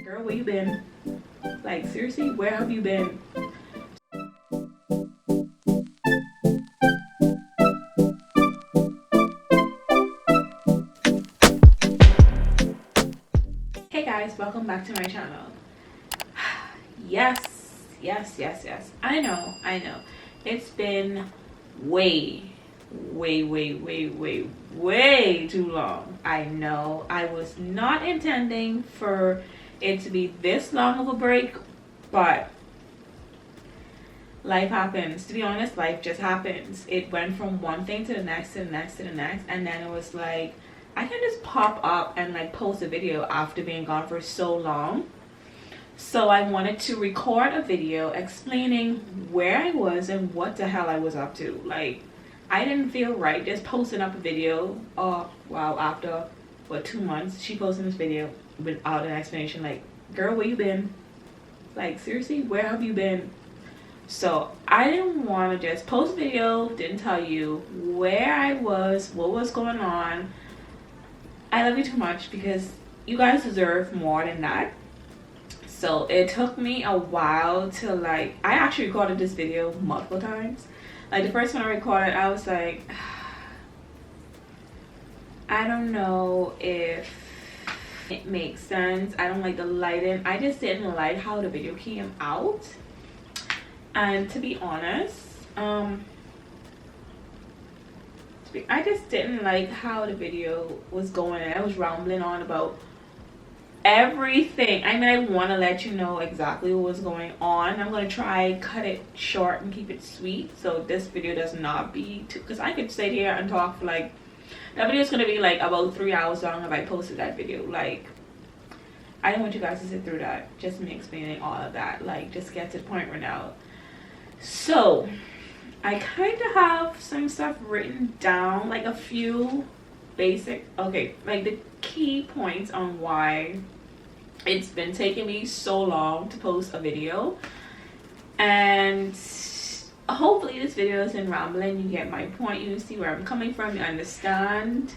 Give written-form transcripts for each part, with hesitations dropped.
Girl, where you been? Like, seriously, where have you been? Hey guys, welcome back to my channel. Yes. I know. It's been way too long. I know. I was not intending for it to be this long of a break, but life happens. To be honest, life just happens. It went from one thing to the next, and then it was like, I can just pop up and like post a video after being gone for so long. So I wanted to record a video explaining where I was and what the hell I was up to. Like, I didn't feel right just posting up a video. Oh wow, after what, 2 months she posted this video without an explanation. Like, girl, where you been? Like, seriously, where have you been? So I didn't want to just post a video, didn't tell you where I was, what was going on. I love you too much because you guys deserve more than that. So it took me a while to like, I actually recorded this video multiple times. Like, the first one I recorded, I was like, I don't know if it makes sense. I don't like the lighting. I just didn't like how the video came out. And to be honest, I just didn't like how the video was going, and I was rambling on about everything. I mean, I want to let you know exactly what was going on. I'm going to try cut it short and keep it sweet, so this video does not be too, because I could sit here and talk for like, that video is going to be like about 3 hours long if I posted that video. Like, I don't want you guys to sit through that, just me explaining all of that. Like, just get to the point right now. So I kind of have some stuff written down, like a few basic, like the key points on why it's been taking me so long to post a video. And hopefully this video isn't rambling. You get my point, you see where I'm coming from, you understand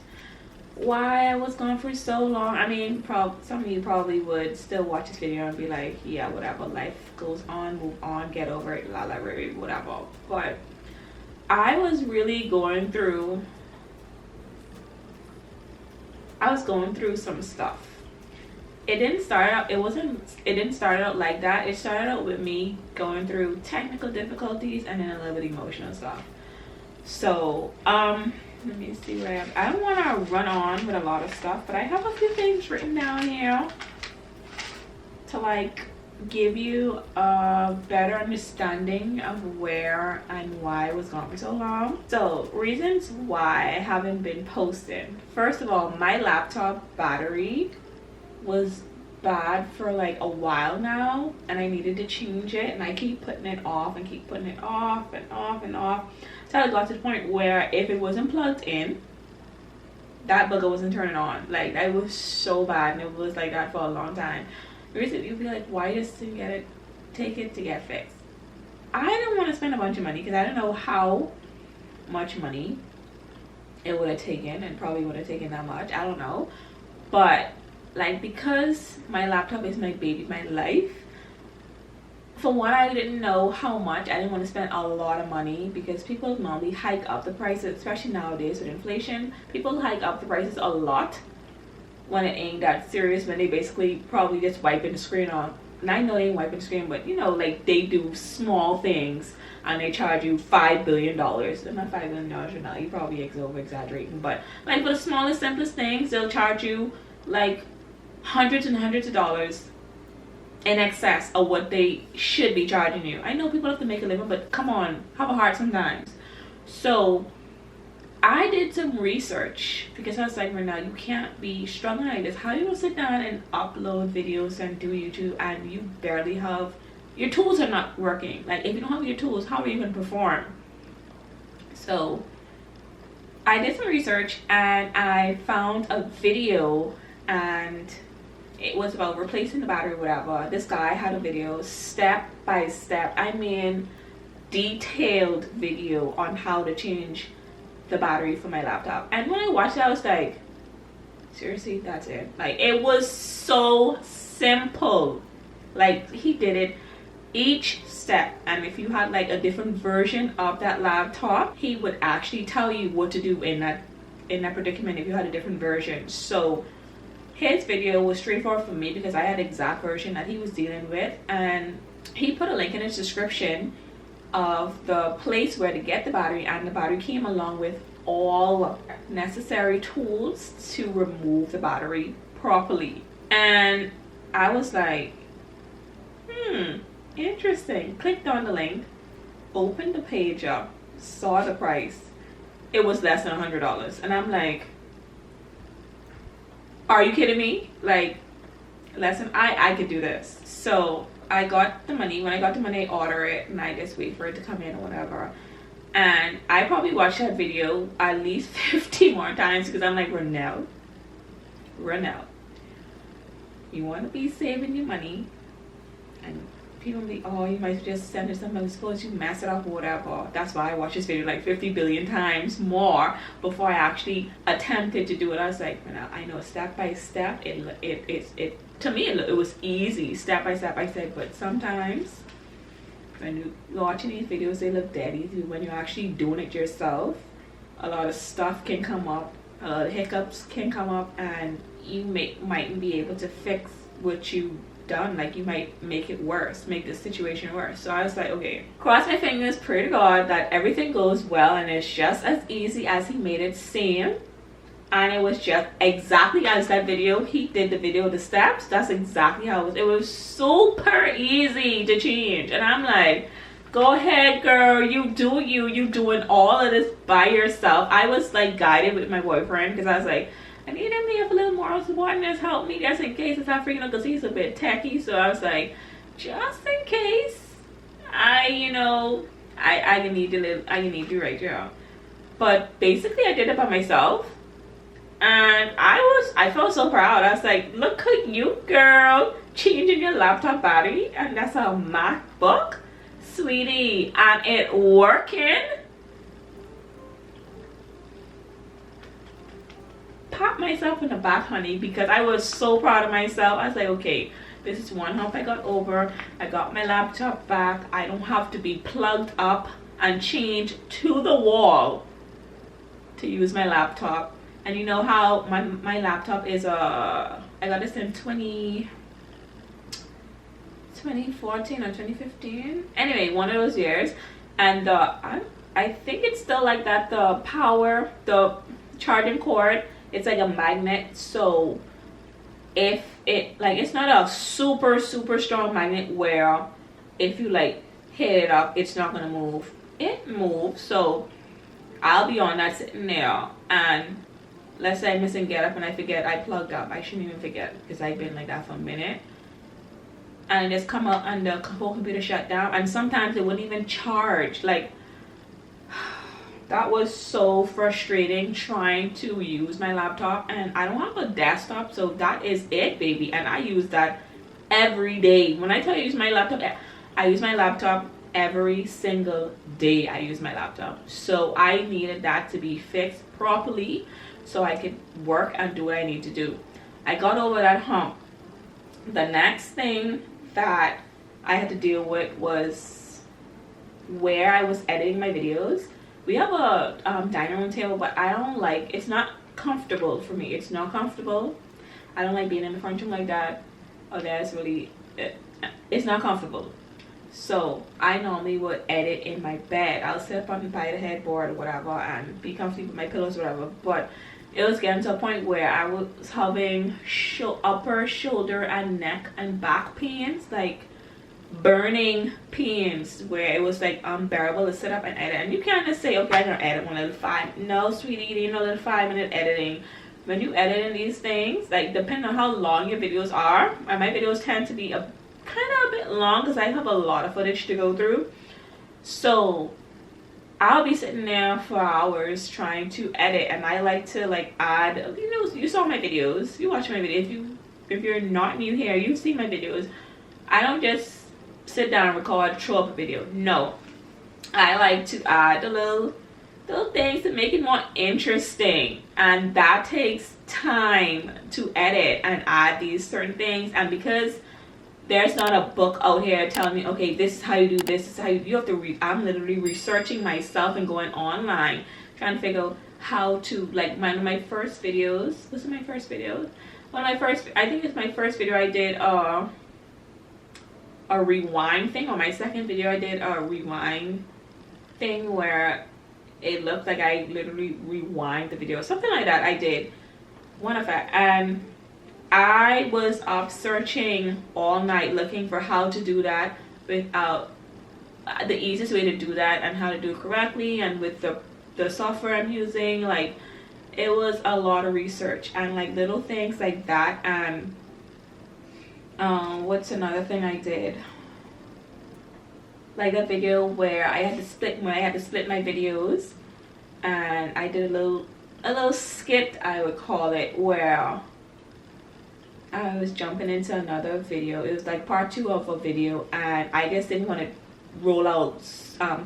why I was gone for so long. I mean, some of you probably would still watch this video and be like, yeah, whatever, life goes on, move on, get over it, whatever. But I was really going through some stuff. It didn't start out like that. It started out with me going through technical difficulties and then a little bit emotional stuff. So let me see where I don't want to run on with a lot of stuff, but I have a few things written down here to like give you a better understanding of where and why I was gone for so long. So reasons why I haven't been posting. First of all, my laptop battery was bad for like a while now, and I needed to change it, and I keep putting it off and keep putting it off. So I got to the point where if it wasn't plugged in, that bugger wasn't turning on. Like, that was so bad, and it was like that for a long time. Recently, you'd be like, why just didn't take it to get fixed? I didn't want to spend a bunch of money because I don't know how much money it would have taken, and probably would have taken that much, I don't know. But like, because my laptop is my baby, my life, for one, I didn't know how much. I didn't want to spend a lot of money because people normally hike up the prices, especially nowadays with inflation. People hike up the prices a lot when it ain't that serious, when they basically probably just wiping the screen off. And I know they ain't wiping the screen, but you know, like, they do small things and they charge you $5 billion. They're not $5 billion or not, you probably over exaggerating, but like for the smallest, simplest things, they'll charge you like hundreds and hundreds of dollars in excess of what they should be charging you. I know people have to make a living, but come on, have a heart sometimes. So I did some research because I was like, right now, you can't be struggling like this. How you gonna sit down and upload videos and do YouTube and you barely have, your tools are not working? Like, if you don't have your tools, how are you gonna perform? So I did some research and I found a video, and it was about replacing the battery, whatever. This guy had a video step by step, I mean detailed video on how to change the battery for my laptop. And when I watched it, I was like, seriously, that's it? Like, it was so simple. Like, he did it each step, and if you had like a different version of that laptop, he would actually tell you what to do in that predicament if you had a different version. So his video was straightforward for me because I had the exact version that he was dealing with, and he put a link in his description of the place where to get the battery, and the battery came along with all necessary tools to remove the battery properly. And I was like, interesting. Clicked on the link, opened the page up, saw the price. It was less than $100, and I'm like, are you kidding me? Like, listen, I could do this. So I got the money. When I got the money, I order it, and I just wait for it to come in or whatever. And I probably watched that video at least 50 more times because I'm like, Renelle, you want to be saving your money, and people be, oh, you might just send it to somebody, suppose you mess it up or whatever. That's why I watched this video like 50 billion times more before I actually attempted to do it. I was like, I know step by step, it to me it was easy, step by step. I said, but sometimes when you're watching these videos, they look dead easy. When you're actually doing it yourself, a lot of stuff can come up, a lot of hiccups can come up, and you mightn't be able to fix what you done. Like, you might make it worse, make the situation worse. So I was like, okay, cross my fingers, pray to God that everything goes well and it's just as easy as he made it seem. And it was just exactly as that video, he did the video, the steps, that's exactly how it was super easy to change. And I'm like, go ahead, girl, you do you doing all of this by yourself. I was like guided with my boyfriend because I was like, I need him to have a little moral support and just help me just in case it's not freaking out, because he's a bit techie. So I was like, just in case I need you right here. But basically I did it by myself, and I felt so proud. I was like, look at you, girl, changing your laptop battery, and that's a MacBook, sweetie, and it working. Pat myself in the back, honey, because I was so proud of myself. I was like, okay, this is one hump I got over. I got my laptop back. I don't have to be plugged up and chained to the wall to use my laptop. And you know how my laptop is I got this in 2014 or 2015. Anyway, one of those years. And I think it's still like that. The charging cord, it's like a magnet. So if it, like, it's not a super strong magnet where if you like hit it up, it's not gonna move. It moves. So I'll be on that sitting there, and let's say I miss and get up and I forget I plugged up. I shouldn't even forget because I've been like that for a minute. And just come out and the whole computer shut down, and sometimes it wouldn't even charge. Like, that was so frustrating trying to use my laptop, and I don't have a desktop, so that is it, baby. And I use that every day. When I tell you I use my laptop, I use my laptop every single day. I use my laptop, so I needed that to be fixed properly so I could work and do what I need to do. I got over that hump. The next thing that I had to deal with was where I was editing my videos. We have a dining room table, but I don't like, it's not comfortable for me. It's not comfortable. I don't like being in the front room like that. Oh, that's really, it's not comfortable. So I normally would edit in my bed. I'll sit up on by the headboard or whatever and be comfortable with my pillows or whatever. But it was getting to a point where I was having upper shoulder and neck and back pains, like burning pains, where it was like unbearable to sit up and edit. And you can't just say, okay, I'm gonna edit one little 5. No, sweetie, you need a little 5-minute editing. When you edit in these things, like, depending on how long your videos are, and my videos tend to be kind of a bit long because I have a lot of footage to go through. So I'll be sitting there for hours trying to edit, and I like to like add, you saw my videos, you watch my videos. If you're not new here, you've seen my videos. I don't just sit down and record, throw up a video. No, I like to add a little little things to make it more interesting, and that takes time to edit and add these certain things. And because there's not a book out here telling me, okay, this is how you do this, is how you have to read. I'm literally researching myself and going online trying to figure out how to, like, one of my first videos, was it my first video? One of my first, I think it's my first video, I did a rewind thing. On my second video I did a rewind thing where it looked like I literally rewind the video, something like that. I did one of that, and I was up searching all night looking for how to do that without the easiest way to do that and how to do it correctly, and with the software I'm using. Like, it was a lot of research and like little things like that. And what's another thing I did? Like a video where I had to split my videos, and I did a little skit, I would call it, where I was jumping into another video. It was like part 2 of a video, and I just didn't want to roll out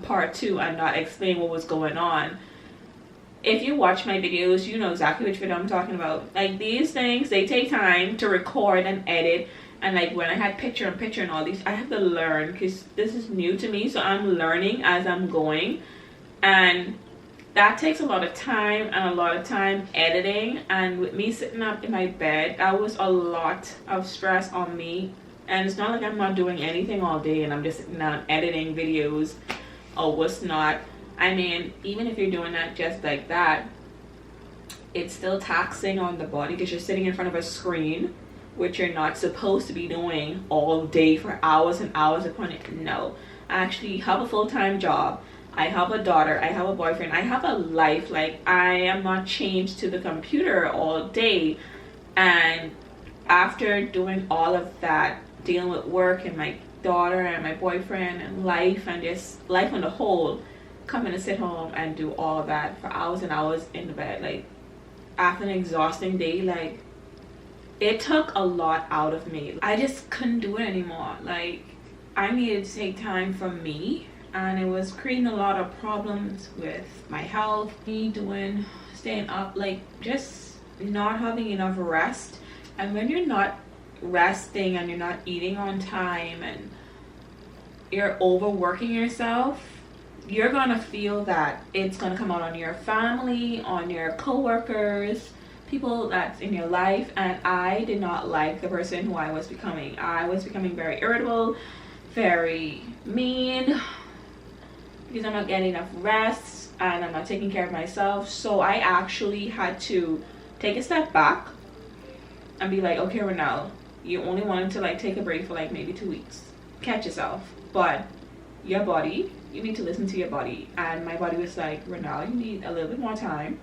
part 2 and not explain what was going on. If you watch my videos, you know exactly which video I'm talking about. Like, these things, they take time to record and edit. And like when I had picture and all these, I have to learn because this is new to me, so I'm learning as I'm going, and that takes a lot of time and a lot of time editing. And with me sitting up in my bed, that was a lot of stress on me. And it's not like I'm not doing anything all day and I'm just sitting down editing videos or what's not. I mean, even if you're doing that just like that, it's still taxing on the body because you're sitting in front of a screen, which you're not supposed to be doing all day for hours and hours upon it. No, I actually have a full-time job. I have a daughter. I have a boyfriend. I have a life. Like, I am not chained to the computer all day. And after doing all of that, dealing with work and my daughter and my boyfriend and life and just life on the whole, coming to sit home and do all of that for hours and hours in the bed, like after an exhausting day, like, it took a lot out of me. I just couldn't do it anymore. Like, I needed to take time for me, and it was creating a lot of problems with my health, me staying up, like just not having enough rest. And when you're not resting and you're not eating on time and you're overworking yourself, you're gonna feel that it's gonna come out on your family, on your co-workers, people that's in your life. And I did not like the person who I was becoming. I was becoming very irritable, very mean, because I'm not getting enough rest and I'm not taking care of myself. So I actually had to take a step back and be like, okay, Renelle, you only wanted to like take a break for like maybe 2 weeks. Catch yourself. But your body, you need to listen to your body. And my body was like, Renelle, you need a little bit more time.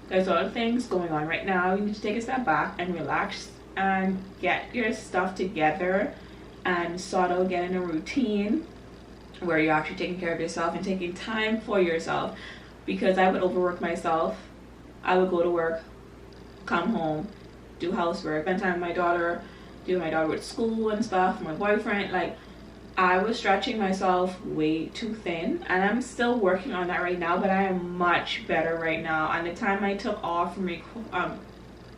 There's a lot of things going on right now. You need to take a step back and relax and get your stuff together and sort of get in a routine where you're actually taking care of yourself and taking time for yourself. Because I would overwork myself. I would go to work, come home, do housework, spend time with my daughter, do my daughter with school and stuff, my boyfriend. Like, I was stretching myself way too thin, and I'm still working on that right now, but I am much better right now. And the time I took off from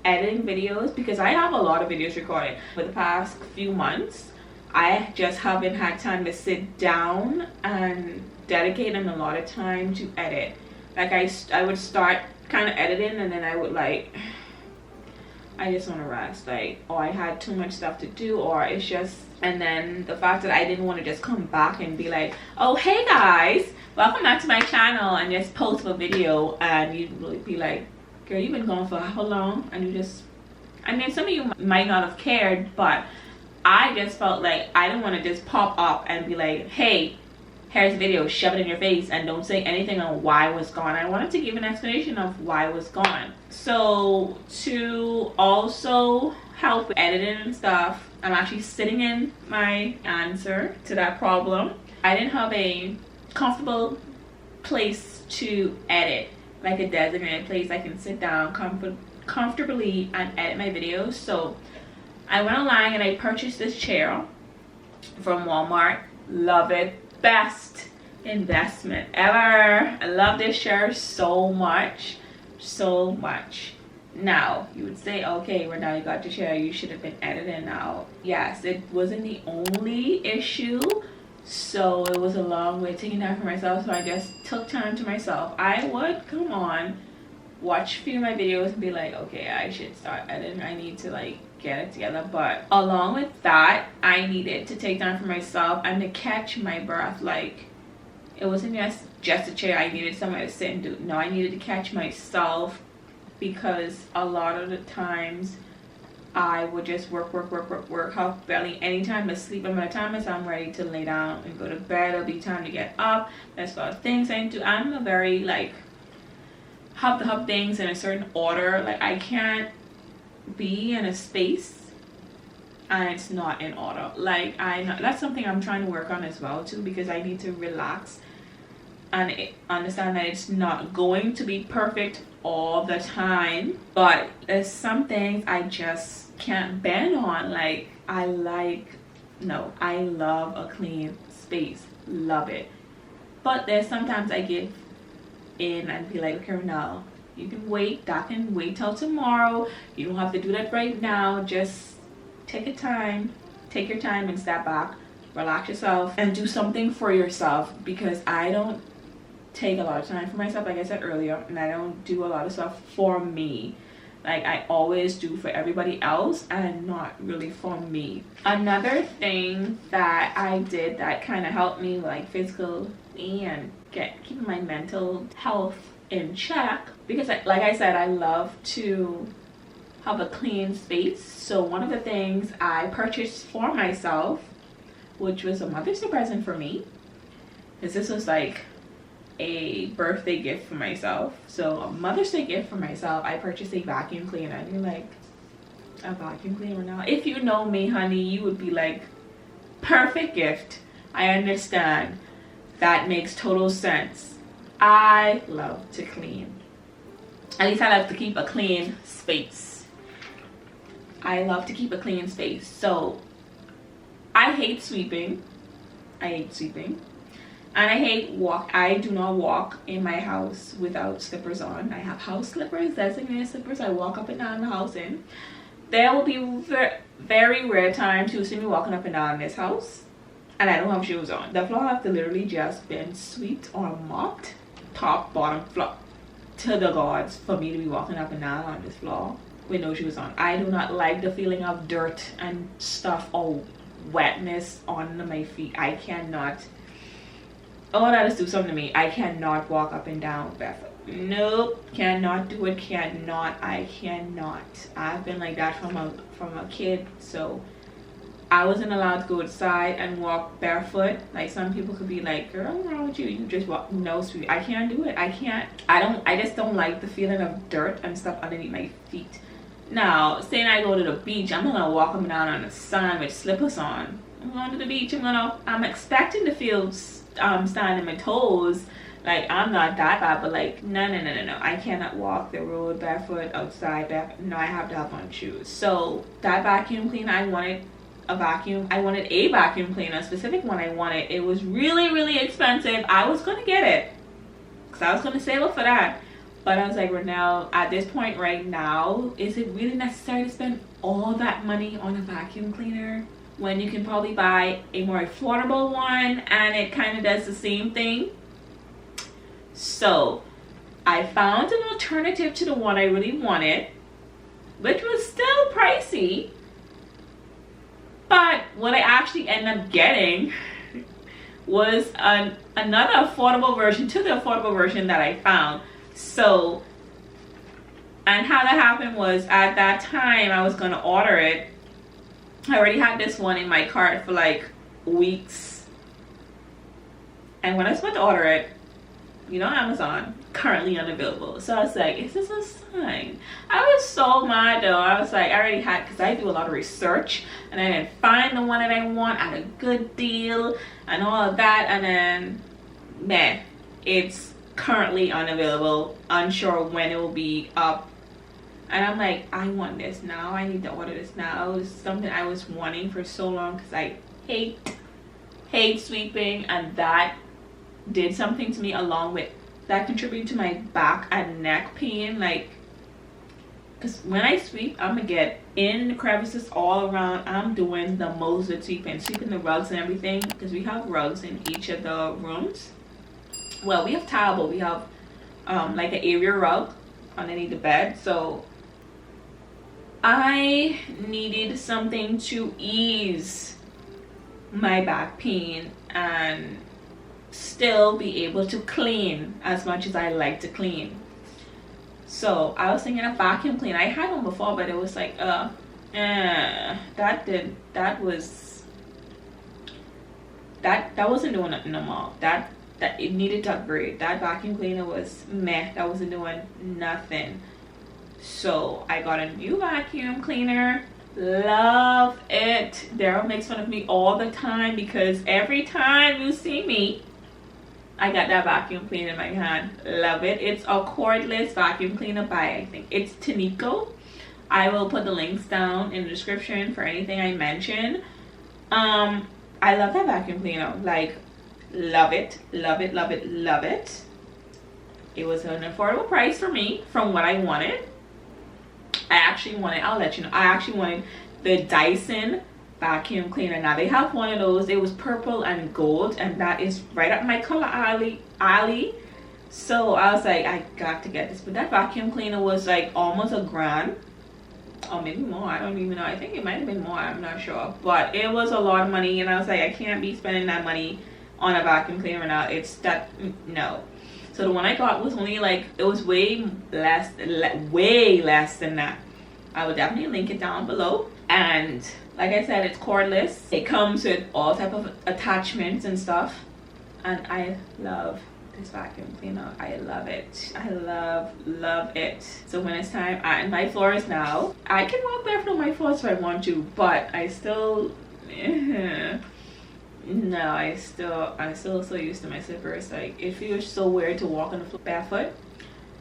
editing videos, because I have a lot of videos recorded for the past few months, I just haven't had time to sit down and dedicate them a lot of time to edit. Like, I would start kind of editing, and then I would like, I just want to rest, like, or I had too much stuff to do, or it's just, and then the fact that I didn't want to just come back and be like, oh, hey guys, welcome back to my channel, and just post a video, and you'd really be like, girl, you've been gone for how long? And you just, I mean, some of you might not have cared, but I just felt like I didn't want to just pop up and be like, hey, here's a video, shove it in your face, and don't say anything on why I was gone. I wanted to give an explanation of why I was gone. So to also help with editing and stuff, I'm actually sitting in my answer to that problem. I didn't have a comfortable place to edit, like a designated place I can sit down comfortably and edit my videos. So I went online and I purchased this chair from Walmart. Love it. Best investment ever. I love this chair so much, so much. Now you would say, okay, well, now you got your chair, you should have been editing now. Yes, it wasn't the only issue, so it was a long way taking time for myself, so I just took time to myself. I would come on, watch a few of my videos and be like, okay, I should start editing, I need to like get it together. But along with that, I needed to take time for myself and to catch my breath. Like, it wasn't just a chair I needed somewhere to sit and do. No, I needed to catch myself, because a lot of the times I would just work, have barely any time to sleep. And by the time I'm ready to lay down and go to bed, it'll be time to get up. There's a lot of things I need to do. I'm a very like have things in a certain order. Like, I can't be in a space and it's not in order. Like, that's something I'm trying to work on as well too, because I need to relax and understand that it's not going to be perfect all the time, but there's some things I just can't bend on. Like, I love a clean space, love it, but there's sometimes I give in and be like, okay, now you can wait, that can wait till tomorrow, you don't have to do that right now, just take your time and step back, relax yourself and do something for yourself. Because I don't take a lot of time for myself, like I said earlier, and I don't do a lot of stuff for me. Like, I always do for everybody else and not really for me. Another thing that I did that kind of helped me, like, physically and keeping my mental health in check, because like I said, I love to have a clean space. So one of the things I purchased for myself, which was a Mother's Day present for me, is this was like a birthday gift for myself. So a Mother's Day gift for myself, I purchased a vacuum cleaner. And you're like, a vacuum cleaner now? If you know me, honey, you would be like, perfect gift. I understand. That makes total sense. I love to clean. At least I love to keep a clean space. I love to keep a clean space. So I hate sweeping. And I hate I do not walk in my house without slippers on. I have house slippers, designated slippers I walk up and down the house in. There will be very rare times you'll see me walking up and down this house and I don't have shoes on. The floor have to literally just been swept or mopped, top, bottom, floor, to the gods for me to be walking up and down on this floor with no shoes on. I do not like the feeling of dirt and stuff or wetness on my feet. I cannot. Oh, that is do something to me. I cannot walk up and down barefoot. Nope, cannot do it. I cannot. I've been like that from a kid. So I wasn't allowed to go outside and walk barefoot. Like, some people could be like, girl, what's wrong with you? You just walk no street. I can't do it. I just don't like the feeling of dirt and stuff underneath my feet. Now, saying I go to the beach, I'm gonna walk up and down on the sun with slippers on. I'm going to the beach. I'm expecting to feel standing my toes. Like, I'm not that bad, but like, no. I cannot walk the road barefoot outside. No, I have to have on shoes. So that vacuum cleaner, I wanted a vacuum cleaner, a specific one I wanted. It was really expensive. I was gonna get it because I was gonna save up for that, but I was like, Renelle, at this point right now, is it really necessary to spend all that money on a vacuum cleaner when you can probably buy a more affordable one and it kind of does the same thing? So I found an alternative to the one I really wanted, which was still pricey, but what I actually ended up getting was another affordable version to the affordable version that I found. So, and how that happened was, at that time I was going to order it. I already had this one in my cart for like weeks, and when I was about to order it, Amazon currently unavailable. So I was like, is this a sign? I was so mad though. I was like, I already had, because I do a lot of research, and I didn't find the one that I want at a good deal and all of that, and then it's currently unavailable, unsure when it will be up. And I'm like, I want this now. I need to order this now. It's something I was wanting for so long, because I hate sweeping, and that did something to me, along with that contributed to my back and neck pain. Like, because when I sweep, I'm gonna get in the crevices all around. I'm doing the most with sweeping the rugs and everything, because we have rugs in each of the rooms. Well, we have tile, but we have like an area rug underneath the bed. So I needed something to ease my back pain and still be able to clean as much as I like to clean. So I was thinking a vacuum cleaner. I had one before, but it was like that wasn't doing nothing no more. That it needed to upgrade. That vacuum cleaner was meh. That wasn't doing nothing. So I got a new vacuum cleaner. Love it. Daryl makes fun of me all the time because every time you see me, I got that vacuum cleaner in my hand. Love it. It's a cordless vacuum cleaner by, I think it's Tanico. I will put the links down in the description for anything I mention. I love that vacuum cleaner. Like, love it, love it, love it, love it. It was an affordable price for me from what I wanted. I'll let you know, I actually wanted the Dyson vacuum cleaner. Now they have one of those. It was purple and gold, and that is right up my color alley. So I was like, I got to get this. But that vacuum cleaner was like almost $1,000, or maybe more. I don't even know. I think it might have been more. I'm not sure, but it was a lot of money, and I was like, I can't be spending that money on a vacuum cleaner now. It's that, no. So the one I got was only like, it was way less than that. I will definitely link it down below. And like I said, it's cordless. It comes with all type of attachments and stuff. And I love this vacuum cleaner. I love it. I love it. So when it's time, and my floors now, I can walk barefoot on my floors if I want to, but I still, no, I'm still so used to my slippers. Like, it feels so weird to walk on the floor barefoot.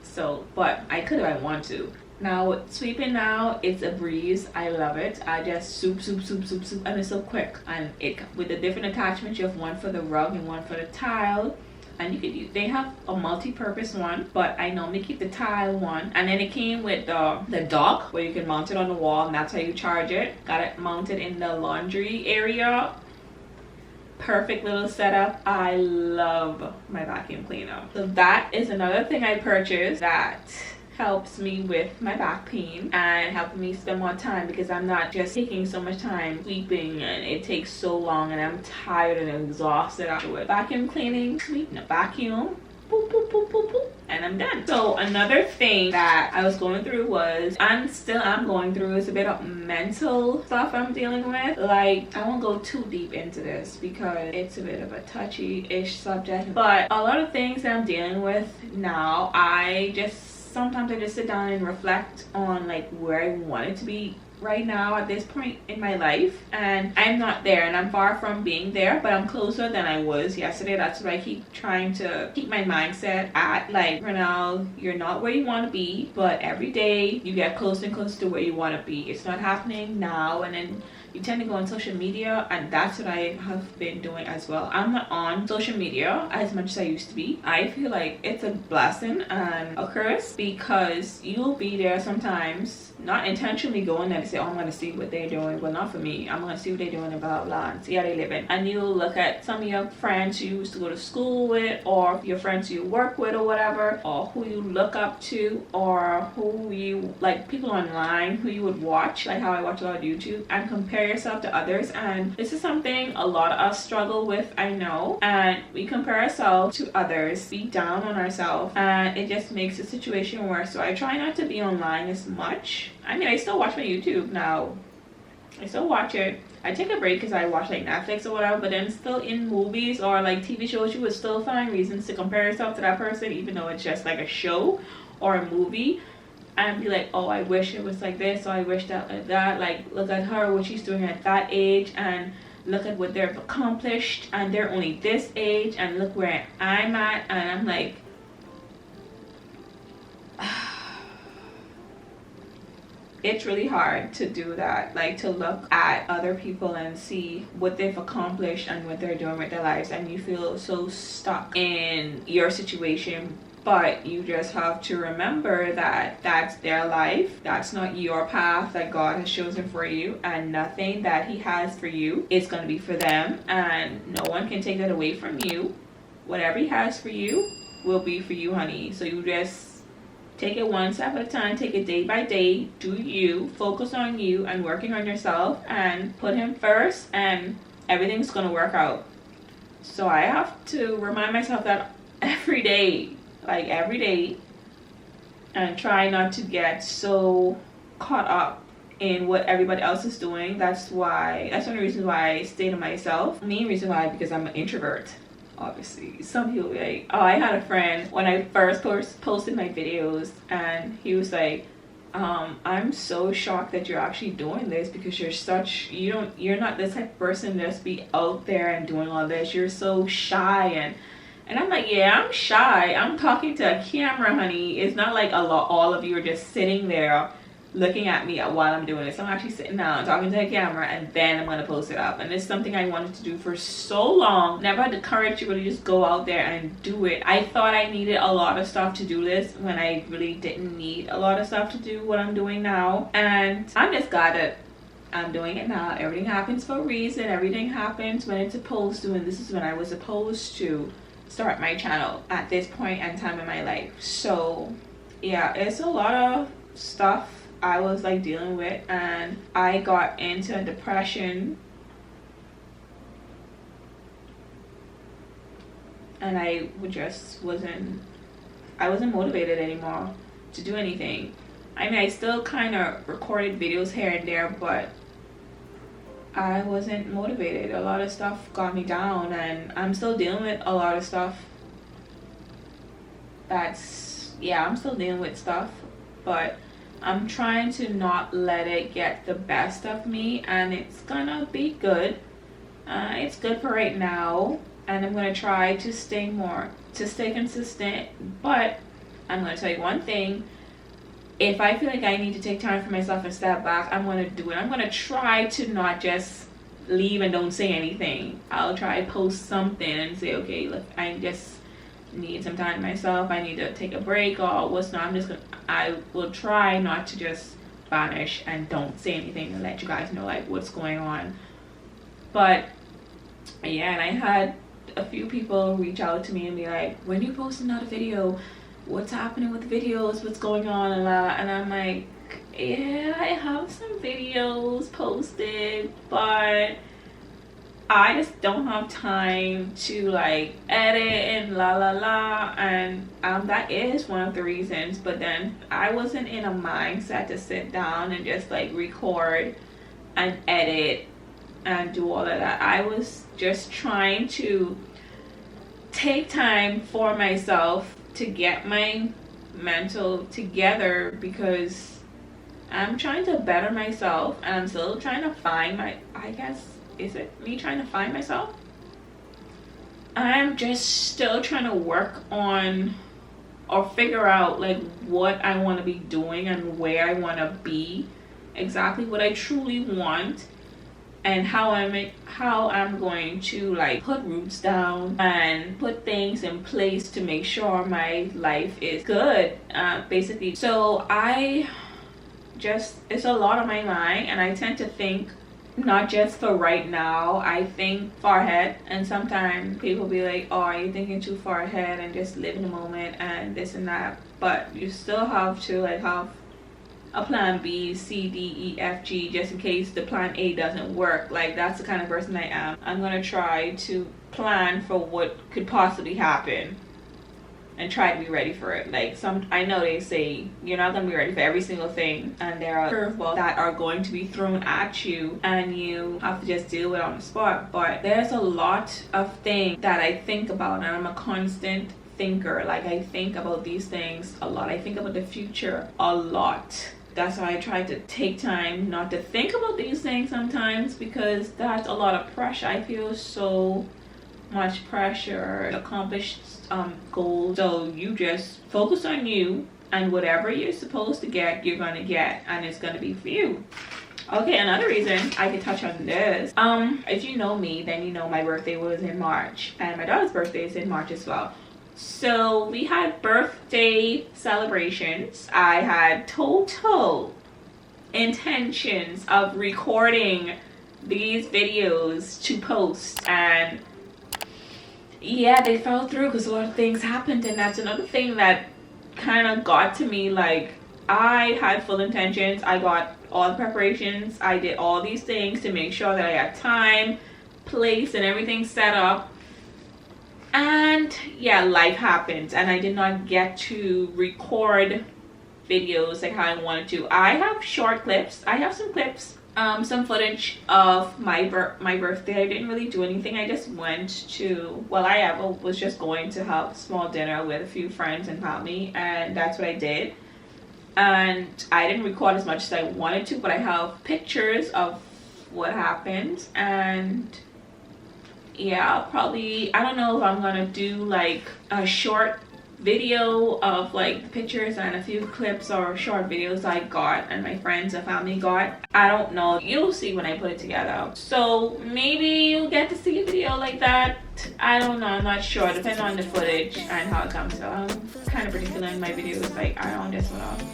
So, but I could if I want to. Now sweeping now, it's a breeze. I love it. I just soup, and it's so quick. And it with the different attachments, you have one for the rug and one for the tile. And you could use, they have a multi-purpose one, but I normally keep the tile one. And then it came with the dock where you can mount it on the wall, and that's how you charge it. Got it mounted in the laundry area. Perfect little setup. I love my vacuum cleaner. So that is another thing I purchased that helps me with my back pain and helping me spend more time, because I'm not just taking so much time sweeping and it takes so long and I'm tired and exhausted after it. Vacuum cleaning, sweep, no, vacuum, boop, boop, boop, boop, boop, and I'm done. So another thing that I was going through was, I'm going through, is a bit of mental stuff I'm dealing with. Like, I won't go too deep into this because it's a bit of a touchy-ish subject, but a lot of things that I'm dealing with now, sometimes I just sit down and reflect on like where I want it to be right now at this point in my life, and I'm not there, and I'm far from being there, but I'm closer than I was yesterday. That's what I keep trying to keep my mindset at. Like, for now, you're not where you want to be, but every day you get closer and closer to where you want to be. It's not happening now, and then you tend to go on social media, and that's what I have been doing as well. I'm not on social media as much as I used to be. I feel like it's a blessing and a curse, because you'll be there sometimes, not intentionally going there to say, oh, I'm going to see what they're doing. Well, not for me. I'm going to see what they're doing and blah, blah, and see how they living. And you'll look at some of your friends you used to go to school with, or your friends you work with or whatever, or who you look up to, or who you, like, people online who you would watch, like how I watch a lot of YouTube, and compare yourself to others. And this is something a lot of us struggle with, I know, and we compare ourselves to others, be down on ourselves, and it just makes the situation worse. So I try not to be online as much. I mean, I still watch my YouTube now. I still watch it. I take a break because I watch like Netflix or whatever, but then still in movies or like TV shows, you would still find reasons to compare yourself to that person, even though it's just like a show or a movie, and be like, oh, I wish it was like this, or I wish that like that. Like, look at her, what she's doing at that age, and look at what they've accomplished, and they're only this age, and look where I'm at. And I'm like, it's really hard to do that, like to look at other people and see what they've accomplished and what they're doing with their lives, and you feel so stuck in your situation. But you just have to remember that that's their life. That's not your path that God has chosen for you, and nothing that He has for you is going to be for them, and no one can take that away from you. Whatever He has for you will be for you, honey. So you just take it one step at a time, take it day by day, do you, focus on you and working on yourself, and put Him first, and everything's going to work out. So I have to remind myself that every day, like every day, and try not to get so caught up in what everybody else is doing. That's one of the reasons why I stay to myself. The main reason why, because I'm an introvert. Obviously, some people be like, oh, I had a friend when I first posted my videos, and he was like, I'm so shocked that you're actually doing this, because you're not this type of person to just be out there and doing all this. You're so shy. And I'm like, yeah, I'm shy. I'm talking to a camera, honey. It's not like all of you are just sitting there looking at me while I'm doing this. I'm actually sitting down talking to a camera, and then I'm going to post it up. And it's something I wanted to do for so long. Never had the courage to really just go out there and do it. I thought I needed a lot of stuff to do this when I really didn't need a lot of stuff to do what I'm doing now. And I'm just glad that I'm doing it now. Everything happens for a reason. Everything happens when it's supposed to, and this is when I was supposed to start my channel at this point in time in my life. So yeah, it's a lot of stuff I was like dealing with, and I got into a depression, and I wasn't motivated anymore to do anything. I mean, I still kind of recorded videos here and there, but I wasn't motivated. A lot of stuff got me down, and I'm still dealing with a lot of stuff. I'm still dealing with stuff, but I'm trying to not let it get the best of me, and it's gonna be good. It's good for right now, and I'm gonna try to stay consistent. But I'm gonna tell you one thing: if I feel like I need to take time for myself and step back, I'm going to do it. I'm going to try to not just leave and don't say anything. I'll try to post something and say, okay, look, I just need some time to myself. I need to take a break or what's not. I will try not to just vanish and don't say anything and let you guys know like what's going on. But yeah, and I had a few people reach out to me and be like, when you post another video, what's happening with the videos, what's going on, and I'm like, yeah, I have some videos posted, but I just don't have time to like edit and and that is one of the reasons. But then I wasn't in a mindset to sit down and just like record and edit and do all of that. I was just trying to take time for myself to get my mental together, because I'm trying to better myself, and I'm still trying to find is it me trying to find myself? I'm just still trying to work on or figure out like what I want to be doing and where I want to be, exactly what I truly want, and how I'm going to like put roots down and put things in place to make sure my life is good, basically. So it's a lot on my mind, and I tend to think not just for right now, I think far ahead. And sometimes people be like, oh, are you thinking too far ahead, and just live in the moment and this and that. But you still have to like have a plan B, C, D, E, F, G, just in case the plan A doesn't work. Like, that's the kind of person I am. I'm gonna try to plan for what could possibly happen and try to be ready for it. Like, I know they say you're not gonna be ready for every single thing, and there are curveballs that are going to be thrown at you, and you have to just deal with it on the spot. But there's a lot of things that I think about, and I'm a constant thinker. Like, I think about these things a lot. I think about the future a lot. That's why I try to take time not to think about these things sometimes, because that's a lot of pressure. I feel so much pressure to accomplish goals. So you just focus on you, and whatever you're supposed to get, you're gonna get, and it's gonna be for you. Okay, another reason I could touch on this. If you know me, then you know my birthday was in March, and my daughter's birthday is in March as well. So we had birthday celebrations. I had total intentions of recording these videos to post, and yeah, they fell through because a lot of things happened. And that's another thing that kind of got to me. Like, I had full intentions, I got all the preparations, I did all these things to make sure that I had time, place, and everything set up, and yeah, life happens and I did not get to record videos like how I wanted to. I have short clips, I have some clips, some footage of my birthday. I didn't really do anything. I just went to, well, I was just going to have a small dinner with a few friends and family, and that's what I did. And I didn't record as much as I wanted to, but I have pictures of what happened. And yeah, probably, I don't know if I'm gonna do like a short video of like the pictures and a few clips or short videos I got and my friends and family got. I don't know, you'll see when I put it together. So maybe you'll get to see a video like that. I don't know, I'm not sure, depending on the footage and how it comes out. I'm kind of particular in my videos, like I don't just wanna,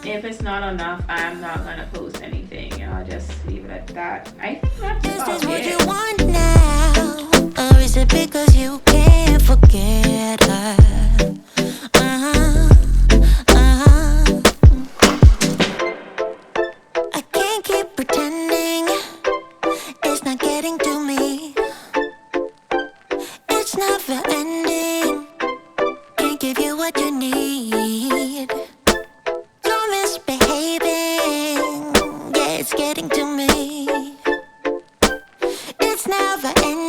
if it's not enough, I'm not gonna post anything. I'll just leave it at that. I think that's about Is this what it. you want now? Or is it because you can't forget her? I can't keep pretending it's not getting to me. It's never ending. Can't give you what you need. You're misbehaving. Yeah, it's getting to me. It's never ending.